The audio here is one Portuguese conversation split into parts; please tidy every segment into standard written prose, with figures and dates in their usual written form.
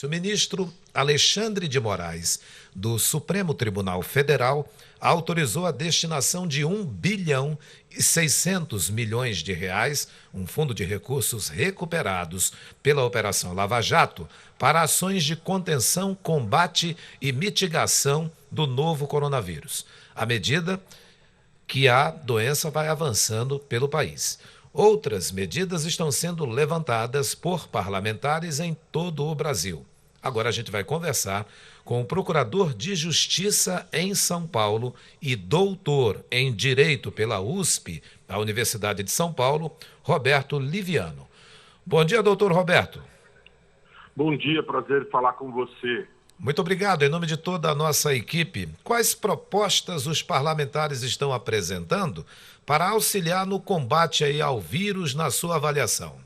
O ministro Alexandre de Moraes, do Supremo Tribunal Federal, autorizou a destinação de 1,6 bilhão de reais, um fundo de recursos recuperados pela Operação Lava Jato, para ações de contenção, combate e mitigação do novo coronavírus. A medida que a doença vai avançando pelo país. Outras medidas estão sendo levantadas por parlamentares em todo o Brasil. Agora a gente vai conversar com o Procurador de Justiça em São Paulo e doutor em Direito pela USP, a Universidade de São Paulo, Roberto Liviano. Bom dia, doutor Roberto. Bom dia, prazer falar com você. Muito obrigado. Em nome de toda a nossa equipe, quais propostas os parlamentares estão apresentando para auxiliar no combate aí ao vírus, na sua avaliação?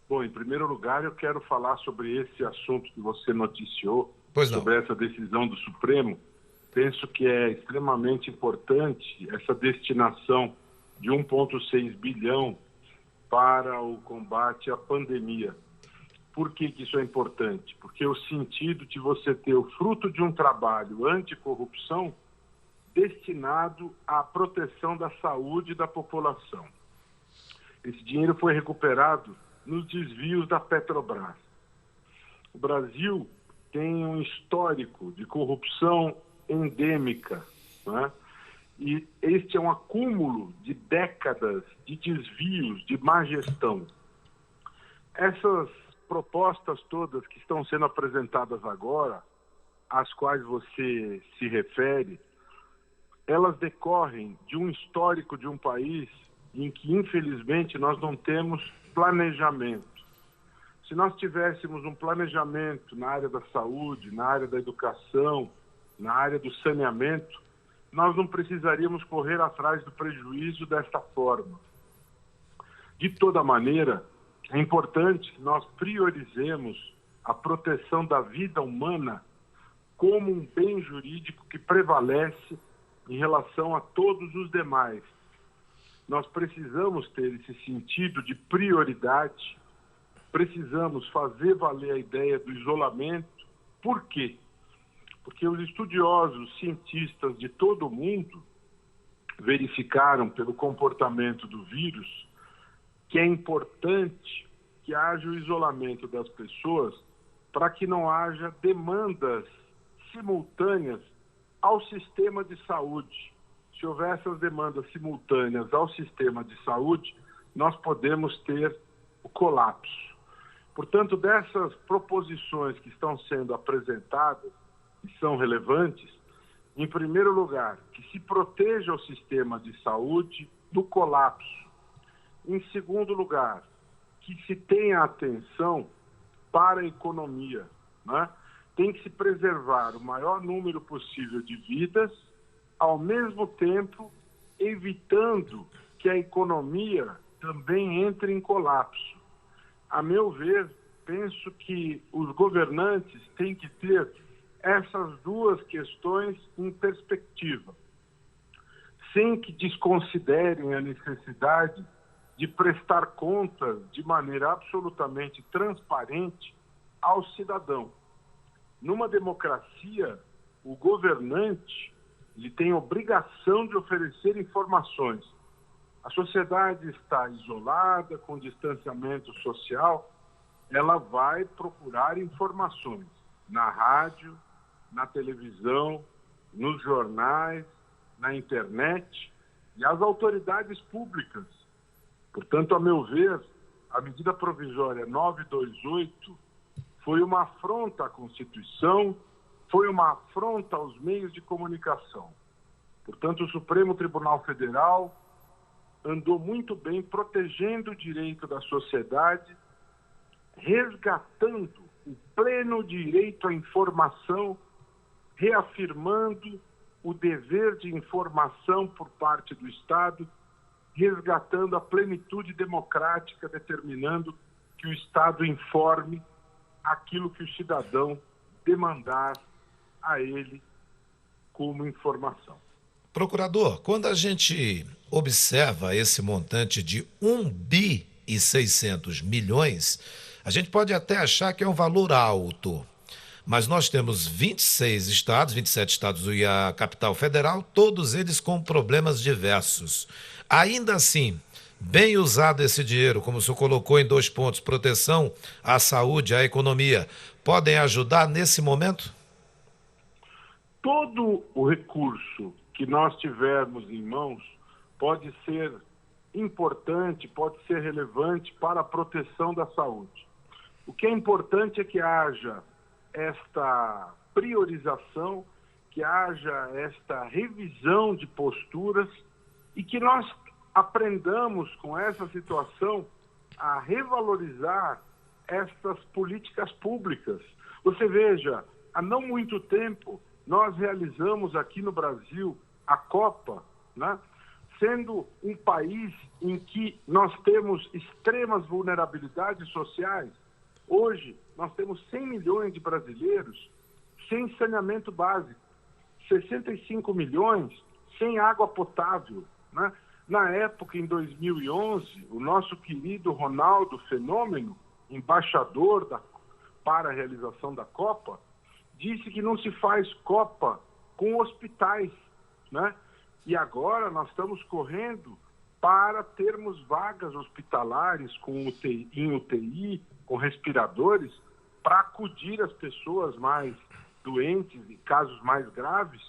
Bom, em primeiro lugar, eu quero falar sobre esse assunto que você noticiou, sobre essa decisão do Supremo. Penso que é extremamente importante essa destinação de 1,6 bilhão para o combate à pandemia. Por que isso é importante? Porque o sentido de você ter o fruto de um trabalho anticorrupção destinado à proteção da saúde da população. Esse dinheiro foi recuperado nos desvios da Petrobras. O Brasil tem um histórico de corrupção endêmica, né? E este é um acúmulo de décadas de desvios, de má gestão. Essas propostas todas que estão sendo apresentadas agora, às quais você se refere, elas decorrem de um histórico de um país em que, infelizmente, nós não temos planejamento. Se nós tivéssemos um planejamento na área da saúde, na área da educação, na área do saneamento, nós não precisaríamos correr atrás do prejuízo desta forma. De toda maneira, é importante que nós priorizemos a proteção da vida humana como um bem jurídico que prevalece em relação a todos os demais. Nós precisamos ter esse sentido de prioridade, precisamos fazer valer a ideia do isolamento. Por quê? Porque os estudiosos, cientistas de todo o mundo verificaram pelo comportamento do vírus que é importante que haja o isolamento das pessoas para que não haja demandas simultâneas ao sistema de saúde. Se houver essas demandas simultâneas ao sistema de saúde, nós podemos ter o colapso. Portanto, dessas proposições que estão sendo apresentadas e são relevantes, em primeiro lugar, que se proteja o sistema de saúde do colapso. Em segundo lugar, que se tenha atenção para a economia, né? Tem que se preservar o maior número possível de vidas, ao mesmo tempo evitando que a economia também entre em colapso. A meu ver, penso que os governantes têm que ter essas duas questões em perspectiva, sem que desconsiderem a necessidade de prestar contas de maneira absolutamente transparente ao cidadão. Numa democracia, o governante ele tem obrigação de oferecer informações. A sociedade está isolada, com distanciamento social, ela vai procurar informações na rádio, na televisão, nos jornais, na internet e as autoridades públicas. Portanto, a meu ver, a medida provisória 928 foi uma afronta à Constituição, foi uma afronta aos meios de comunicação. Portanto, o Supremo Tribunal Federal andou muito bem protegendo o direito da sociedade, resgatando o pleno direito à informação, reafirmando o dever de informação por parte do Estado, resgatando a plenitude democrática, determinando que o Estado informe aquilo que o cidadão demandar a ele como informação. Procurador, quando a gente observa esse montante de 1,6 bi, A gente pode até achar que é um valor alto, mas nós temos 26 estados, 27 estados e a capital federal, todos eles com problemas diversos. Ainda assim, bem usado esse dinheiro, como o senhor colocou em 2 pontos, proteção à saúde, à economia, podem ajudar nesse momento? Todo o recurso que nós tivermos em mãos pode ser importante, pode ser relevante para a proteção da saúde. O que é importante é que haja esta priorização, que haja esta revisão de posturas e que nós aprendamos com essa situação a revalorizar estas políticas públicas. Você veja, há não muito tempo nós realizamos aqui no Brasil a Copa, né? Sendo um país em que nós temos extremas vulnerabilidades sociais. Hoje, nós temos 100 milhões de brasileiros sem saneamento básico, 65 milhões sem água potável, né? Na época, em 2011, o nosso querido Ronaldo Fenômeno, embaixador para a realização da Copa, disse que não se faz Copa com hospitais, né? E agora nós estamos correndo para termos vagas hospitalares em UTI, com respiradores, para acudir as pessoas mais doentes e casos mais graves,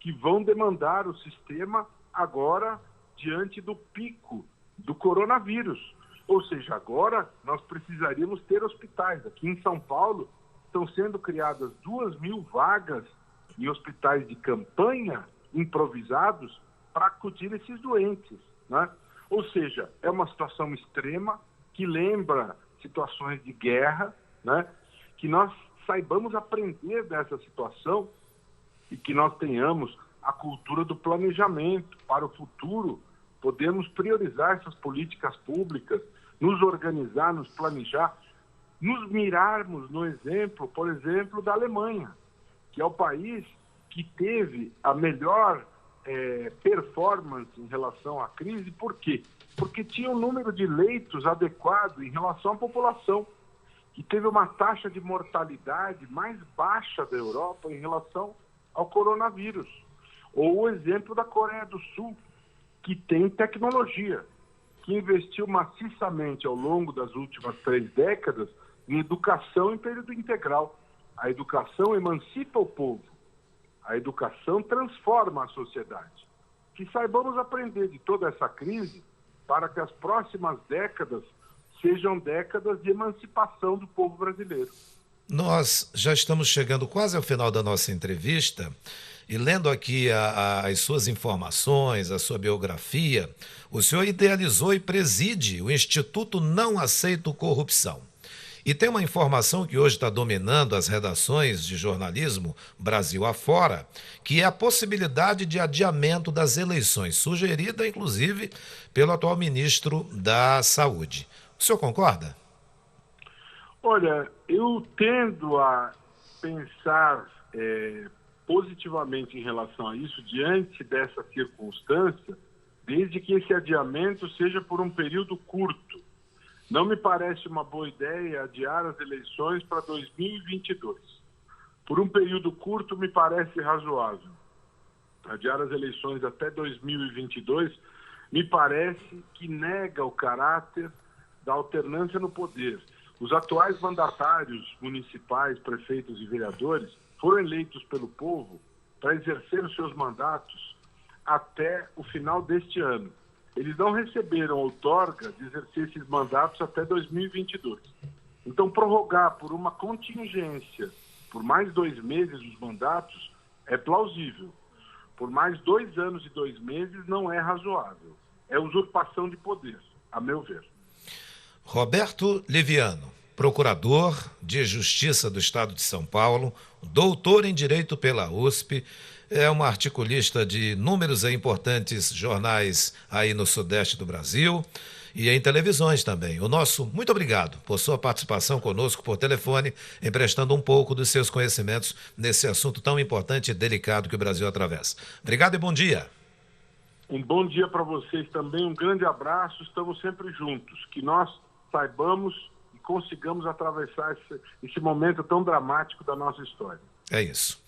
que vão demandar o sistema agora diante do pico do coronavírus. Ou seja, agora nós precisaríamos ter hospitais. Aqui em São Paulo estão sendo criadas 2.000 vagas em hospitais de campanha improvisados para acudir esses doentes, né? Ou seja, é uma situação extrema que lembra situações de guerra, né? Que nós saibamos aprender dessa situação e que nós tenhamos a cultura do planejamento para o futuro, podemos priorizar essas políticas públicas, nos organizar, nos planejar, nos mirarmos no exemplo, por exemplo, da Alemanha, que é o país que teve a melhor performance em relação à crise. Por quê? Porque tinha um número de leitos adequado em relação à população, que teve uma taxa de mortalidade mais baixa da Europa em relação ao coronavírus. Ou o exemplo da Coreia do Sul, que tem tecnologia, que investiu maciçamente ao longo das últimas 3 décadas em educação em período integral. A educação emancipa o povo. A educação transforma a sociedade. Que saibamos aprender de toda essa crise para que as próximas décadas sejam décadas de emancipação do povo brasileiro. Nós já estamos chegando quase ao final da nossa entrevista e lendo aqui as suas informações, a sua biografia, o senhor idealizou e preside o Instituto Não Aceito Corrupção. E tem uma informação que hoje está dominando as redações de jornalismo Brasil afora, que é a possibilidade de adiamento das eleições, sugerida inclusive pelo atual ministro da Saúde. O senhor concorda? Olha, eu tendo a pensar positivamente em relação a isso, diante dessa circunstância, desde que esse adiamento seja por um período curto. Não me parece uma boa ideia adiar as eleições para 2022. Por um período curto, me parece razoável. Adiar as eleições até 2022 me parece que nega o caráter da alternância no poder. Os atuais mandatários municipais, prefeitos e vereadores foram eleitos pelo povo para exercer os seus mandatos até o final deste ano. Eles não receberam outorga de exercer esses mandatos até 2022. Então, prorrogar por uma contingência, por mais 2 meses os mandatos, é plausível. Por mais 2 anos e 2 meses não é razoável. É usurpação de poder, a meu ver. Roberto Liviano, procurador de Justiça do Estado de São Paulo, doutor em Direito pela USP, é uma articulista de inúmeros e importantes jornais aí no sudeste do Brasil e em televisões também. O nosso muito obrigado por sua participação conosco por telefone, emprestando um pouco dos seus conhecimentos nesse assunto tão importante e delicado que o Brasil atravessa. Obrigado e bom dia. Um bom dia para vocês também, um grande abraço, estamos sempre juntos. Que nós saibamos e consigamos atravessar esse momento tão dramático da nossa história. É isso.